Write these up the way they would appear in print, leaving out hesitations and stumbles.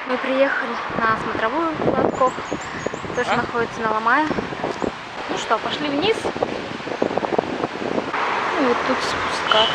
Мы приехали на смотровую Лотков, тоже находится на Ломая. Ну что, пошли вниз. И вот тут спускаться.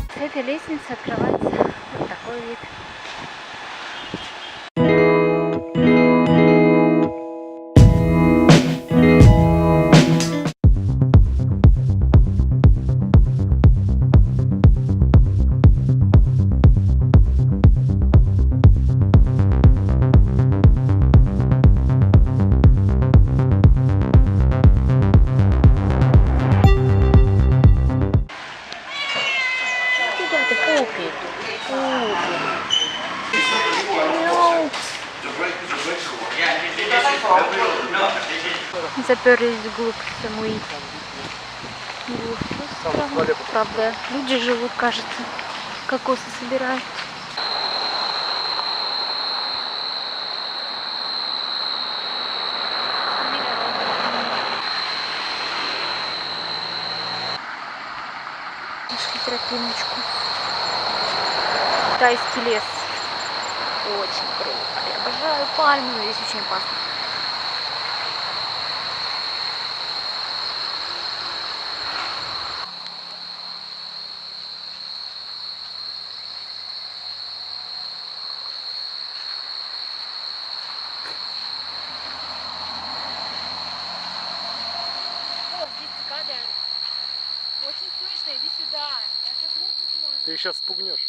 С этой лестницы открывается вот такой вид. Заперлись вглубь самой. Правда, люди живут, кажется, кокосы собирают. Нашли тропиночку. Тайский лес. Очень круто. Я обожаю пальмы, но здесь очень опасно. Очень слышно, иди сюда. Я же глупость можно. Ты их сейчас спугнешь.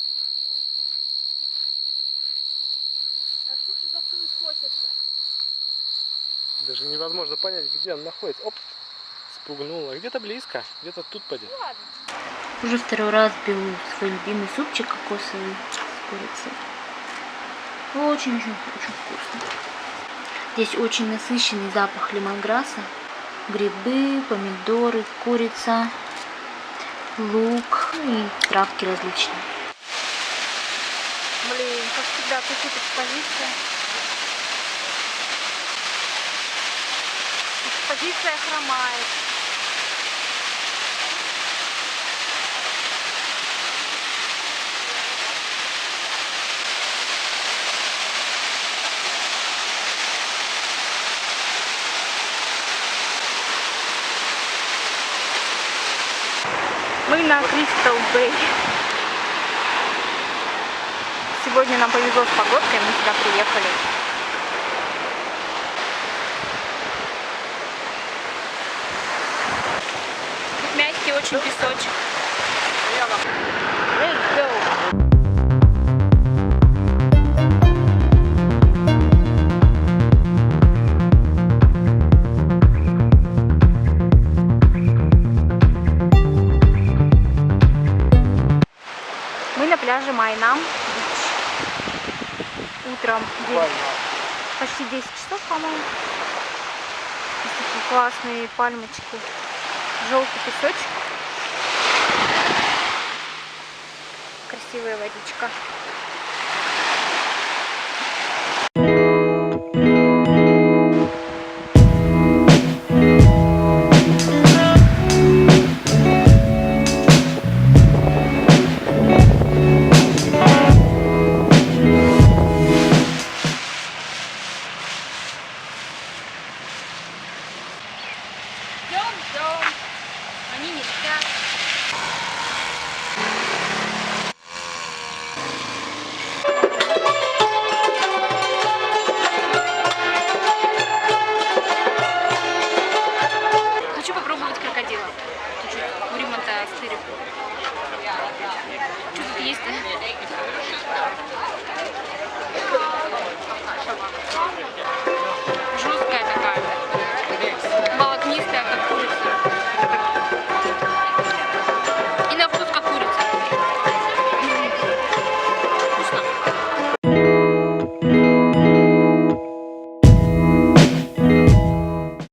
На суши заткнуть хочется. Даже невозможно понять, где он находится. Оп! Спугнула. Где-то близко, где-то тут пойдет. Ну, ладно. Уже второй раз беру свой любимый супчик кокосовый с курицей. Очень-очень вкусно. Здесь очень насыщенный запах лимонграсса. Грибы, помидоры, курица, лук и травки различные. Блин, как всегда, тут экспозиция. Экспозиция хромает. Мы на Кристал Бэй. Сегодня нам повезло с погодкой, мы сюда приехали. Тут мягкий очень песочек. Let's go. Мы на пляже Майнам. Утром почти 10 часов, по-моему. Такие классные пальмочки. Желтый песочек. Красивая водичка. Они не спят. Хочу попробовать крокодила. Чуть-чуть. У ремонта стырю. Что тут есть-то?